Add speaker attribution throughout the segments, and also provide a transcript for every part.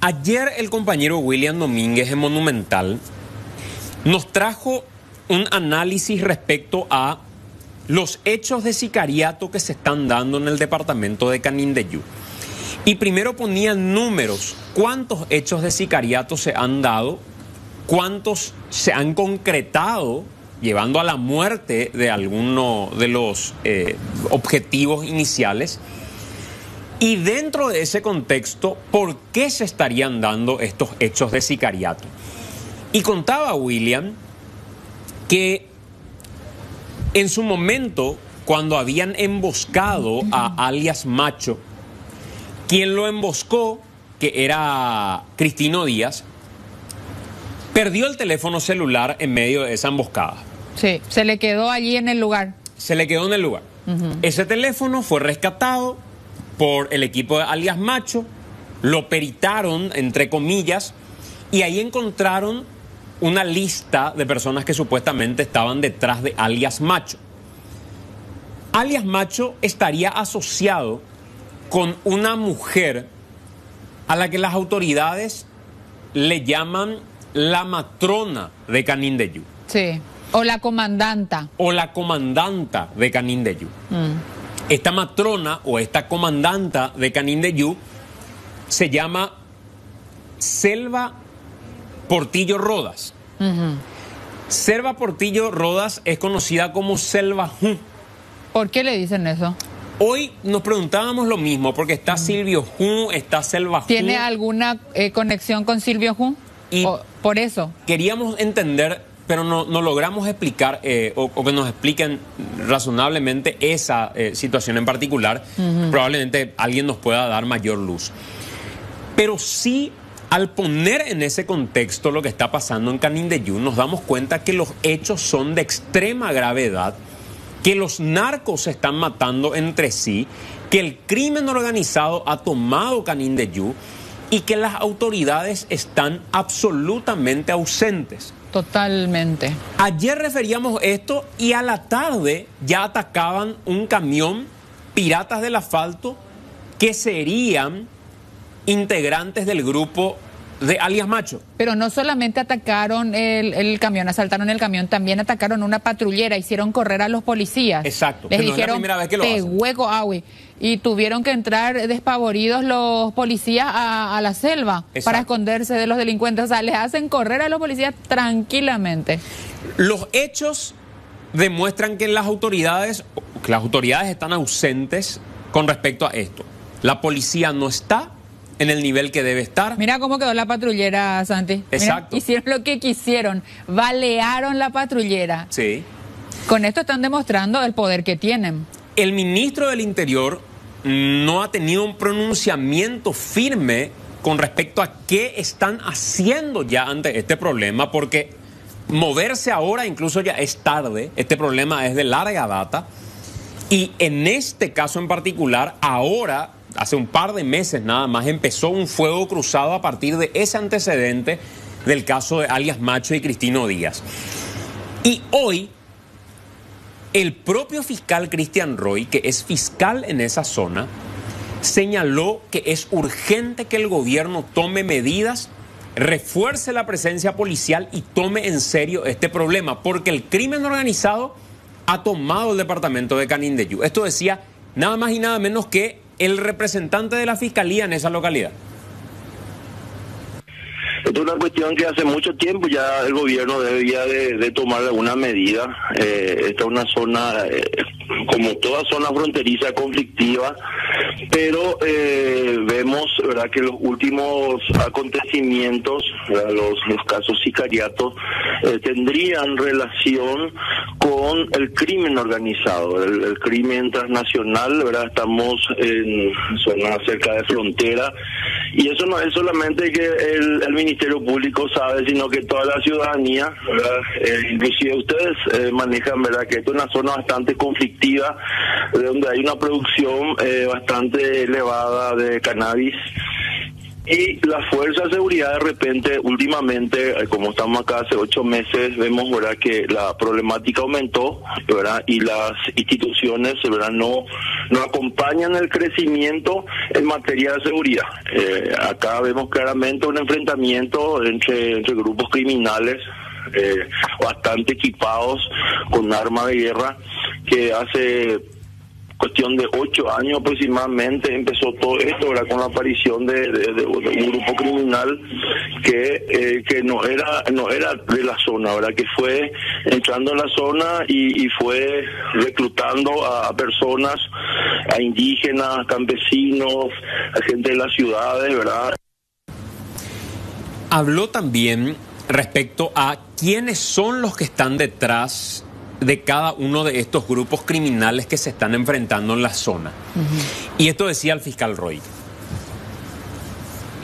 Speaker 1: Ayer el compañero William Domínguez en Monumental nos trajo un análisis respecto a los hechos de sicariato que se están dando en el departamento de Canindeyú. Y primero ponían números, cuántos hechos de sicariato se han dado, cuántos se han concretado, llevando a la muerte de alguno de los objetivos iniciales. Y dentro de ese contexto, ¿por qué se estarían dando estos hechos de sicariato? Y contaba William que en su momento, cuando habían emboscado a alias Macho, quien lo emboscó, que era Cristino Díaz, perdió el teléfono celular en medio de esa emboscada.
Speaker 2: Sí, se le quedó allí en el lugar.
Speaker 1: Se le quedó en el lugar. Ese teléfono fue rescatado por el equipo de alias Macho, lo peritaron, entre comillas, y ahí encontraron una lista de personas que supuestamente estaban detrás de alias Macho. Alias Macho estaría asociado con una mujer a la que las autoridades le llaman la matrona de Canindeyú.
Speaker 2: Sí, o la comandanta.
Speaker 1: O la comandanta de Canindeyú. Esta matrona o esta comandanta de Canindeyú se llama Selva Portillo Rodas. Selva Portillo Rodas es conocida como Selva Jun.
Speaker 2: ¿Por qué le dicen eso?
Speaker 1: Hoy nos preguntábamos lo mismo, porque está Silvio Jun, está Selva Jun.
Speaker 2: ¿Tiene alguna conexión con Silvio Jun?
Speaker 1: Y
Speaker 2: por eso.
Speaker 1: Queríamos entender, pero no logramos explicar o que nos expliquen razonablemente esa situación en particular. Probablemente alguien nos pueda dar mayor luz. Pero sí, al poner en ese contexto lo que está pasando en Canindeyú, nos damos cuenta que los hechos son de extrema gravedad, que los narcos se están matando entre sí, que el crimen organizado ha tomado Canindeyú y que las autoridades están absolutamente ausentes.
Speaker 2: Totalmente.
Speaker 1: Ayer referíamos esto y a la tarde ya atacaban un camión, piratas del asfalto, que serían integrantes del grupo de alias Macho.
Speaker 2: Pero no solamente atacaron el camión, asaltaron el camión, también atacaron una patrullera, hicieron correr a los policías.
Speaker 1: Exacto.
Speaker 2: Les
Speaker 1: no
Speaker 2: dijeron,
Speaker 1: es la primera vez que lo hacen.
Speaker 2: Hueco, agüe. Y tuvieron que entrar despavoridos los policías a la selva. Exacto. Para esconderse de los delincuentes. O sea, les hacen correr a los policías tranquilamente.
Speaker 1: Los hechos demuestran que las autoridades están ausentes con respecto a esto. La policía no está en el nivel que debe estar.
Speaker 2: Mira cómo quedó la patrullera, Santi.
Speaker 1: Exacto.
Speaker 2: Mira, hicieron lo que quisieron, balearon la patrullera.
Speaker 1: Sí.
Speaker 2: Con esto están demostrando el poder que tienen.
Speaker 1: El ministro del Interior no ha tenido un pronunciamiento firme con respecto a qué están haciendo ya ante este problema, porque moverse ahora incluso ya es tarde. Este problema es de larga data. Y en este caso en particular, ahora, hace un par de meses nada más, empezó un fuego cruzado a partir de ese antecedente del caso de alias Macho y Cristino Díaz. Y hoy, el propio fiscal Cristian Roy, que es fiscal en esa zona, señaló que es urgente que el gobierno tome medidas, refuerce la presencia policial y tome en serio este problema, porque el crimen organizado ha tomado el departamento de Canindeyú. Esto decía nada más y nada menos que el representante de la fiscalía en esa localidad.
Speaker 3: Esto es una cuestión que hace mucho tiempo ya el gobierno debía de tomar alguna medida. Esta es una zona, como toda zona fronteriza, conflictiva, pero vemos, ¿verdad?, que los últimos acontecimientos, los casos sicariatos, tendrían relación con el crimen organizado, el crimen transnacional, ¿verdad? Estamos en zona cerca de frontera, y eso no es solamente que el Ministerio Público sabe, sino que toda la ciudadanía, ¿verdad? Inclusive ustedes manejan, ¿verdad?, que esto es una zona bastante conflictiva, donde hay una producción bastante elevada de cannabis. Y las fuerzas de seguridad de repente, últimamente, como estamos acá hace 8 meses, vemos, ¿verdad?, que la problemática aumentó, ¿verdad?, y las instituciones, ¿verdad?, no acompañan el crecimiento en materia de seguridad. Acá vemos claramente un enfrentamiento entre grupos criminales bastante equipados con armas de guerra, que hace cuestión de 8 años aproximadamente empezó todo esto, ¿verdad?, con la aparición de un grupo criminal que no era de la zona, ¿verdad?, que fue entrando en la zona y fue reclutando a personas, a indígenas, campesinos, a gente de las ciudades, ¿verdad?
Speaker 1: Habló también respecto a quiénes son los que están detrás de cada uno de estos grupos criminales que se están enfrentando en la zona. Y esto decía el fiscal Roig.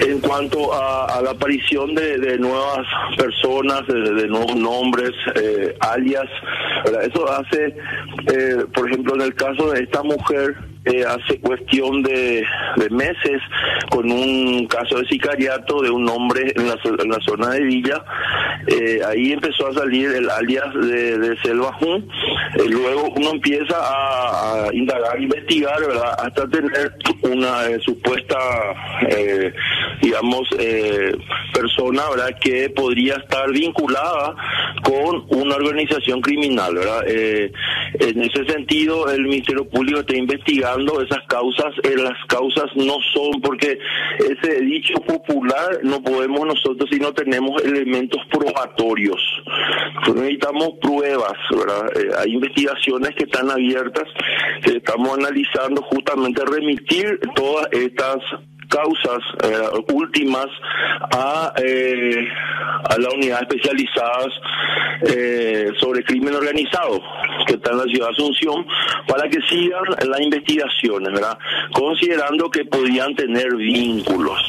Speaker 3: En cuanto a la aparición de nuevas personas, de nuevos nombres, alias, ¿verdad?, eso hace, por ejemplo, en el caso de esta mujer, hace cuestión de meses, con un caso de sicariato de un hombre en la zona de Villa, ahí empezó a salir el alias de Selva Jun. Luego uno empieza a indagar, investigar, ¿verdad?, hasta tener una supuesta, digamos, persona, ¿verdad?, que podría estar vinculada con una organización criminal, ¿verdad? En ese sentido, el Ministerio Público está investigando esas causas. Las causas no son, porque ese dicho popular, no podemos nosotros si no tenemos elementos probatorios. Necesitamos pruebas, ¿verdad? Hay investigaciones que están abiertas, que estamos analizando, justamente remitir todas estas causas últimas a la unidad especializadas sobre crimen organizado, que está en la ciudad de Asunción, para que sigan las investigaciones, ¿verdad?, considerando que podían tener vínculos.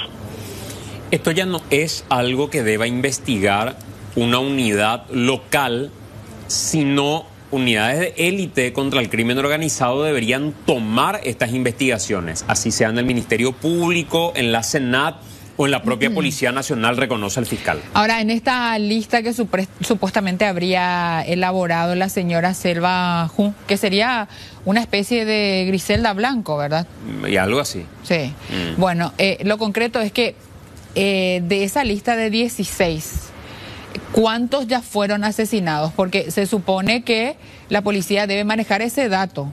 Speaker 1: Esto ya no es algo que deba investigar una unidad local, sino unidades de élite contra el crimen organizado deberían tomar estas investigaciones, así sea en el Ministerio Público, en la Senat o en la propia Policía Nacional, reconoce el fiscal.
Speaker 2: Ahora, en esta lista que supuestamente habría elaborado la señora Selva Jun, que sería una especie de Griselda Blanco, ¿verdad?
Speaker 1: Y algo así.
Speaker 2: Sí. Bueno, lo concreto es que de esa lista de 16... ¿cuántos ya fueron asesinados? Porque se supone que la policía debe manejar ese dato,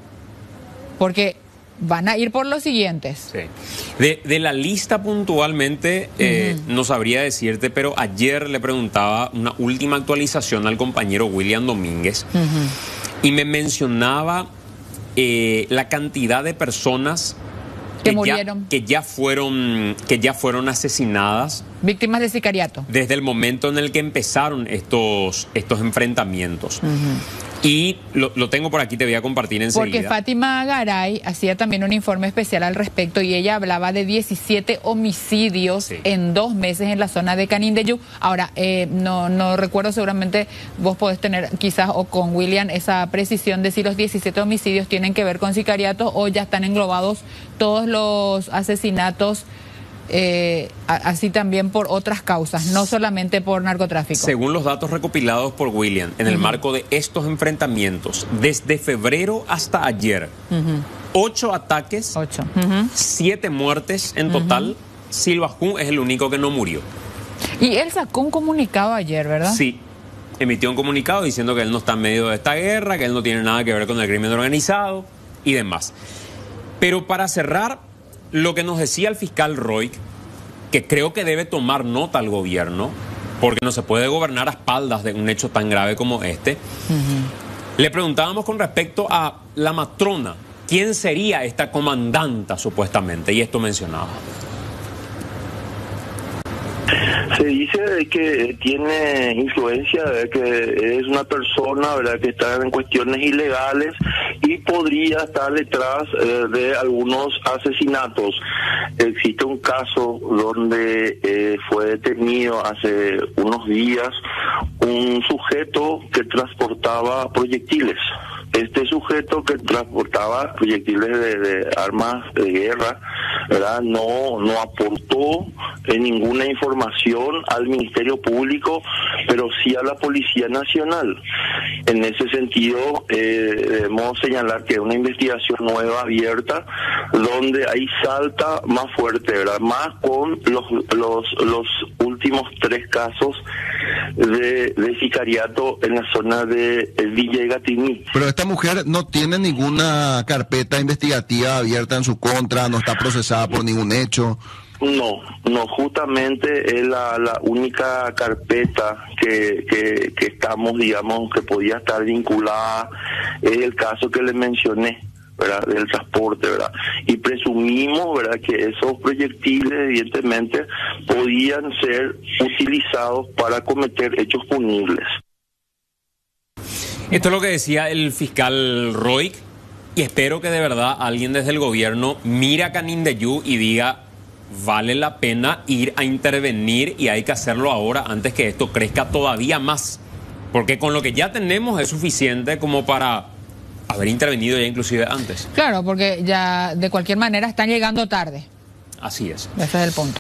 Speaker 2: porque van a ir por los siguientes.
Speaker 1: Sí. De la lista puntualmente no sabría decirte, pero ayer le preguntaba una última actualización al compañero William Domínguez y me mencionaba la cantidad de personas
Speaker 2: que murieron,
Speaker 1: que ya fueron asesinadas,
Speaker 2: víctimas de sicariato,
Speaker 1: desde el momento en el que empezaron estos enfrentamientos. Y lo tengo por aquí, te voy a compartir enseguida.
Speaker 2: Porque Fátima Garay hacía también un informe especial al respecto y ella hablaba de 17 homicidios en 2 meses en la zona de Canindeyú. Ahora, no recuerdo, seguramente vos podés tener quizás o con William esa precisión de si los 17 homicidios tienen que ver con sicariatos o ya están englobados todos los asesinatos, así también por otras causas, no solamente por narcotráfico.
Speaker 1: Según los datos recopilados por William, en el marco de estos enfrentamientos, desde febrero hasta ayer, 8 ataques, 7 muertes en total. Selva Jun es el único que no murió.
Speaker 2: Y él sacó un comunicado ayer, ¿verdad?
Speaker 1: Sí, emitió un comunicado diciendo que él no está en medio de esta guerra, que él no tiene nada que ver con el crimen organizado y demás. Pero para cerrar, lo que nos decía el fiscal Roig, que creo que debe tomar nota al gobierno, porque no se puede gobernar a espaldas de un hecho tan grave como este. Le preguntábamos con respecto a la matrona, ¿quién sería esta comandanta supuestamente? Y esto mencionaba.
Speaker 3: Se dice de que tiene influencia, de que es una persona, ¿verdad?, que está en cuestiones ilegales y podría estar detrás de algunos asesinatos. Existe un caso donde fue detenido hace unos días un sujeto que transportaba proyectiles. Este sujeto que transportaba proyectiles de armas de guerra ¿verdad? No aportó ninguna información al Ministerio Público, pero sí a la Policía Nacional. En ese sentido, debemos señalar que es una investigación nueva, abierta, donde ahí salta más fuerte, ¿verdad? Más con los últimos 3 casos de sicariato en la zona de Villa Gatini.
Speaker 4: Pero esta mujer no tiene ninguna carpeta investigativa abierta en su contra, no está procesada por ningún hecho.
Speaker 3: No, justamente es la única carpeta que estamos, digamos, que podía estar vinculada, es el caso que le mencioné, ¿verdad? Del transporte, ¿verdad? Y presumimos, ¿verdad?, que esos proyectiles, evidentemente, podían ser utilizados para cometer hechos punibles.
Speaker 1: Esto es lo que decía el fiscal Roig, y espero que de verdad alguien desde el gobierno mire a Canindeyú y diga: vale la pena ir a intervenir y hay que hacerlo ahora antes que esto crezca todavía más. Porque con lo que ya tenemos es suficiente como para haber intervenido ya inclusive antes.
Speaker 2: Claro, porque ya de cualquier manera están llegando tarde.
Speaker 1: Así es.
Speaker 2: Ese es el punto.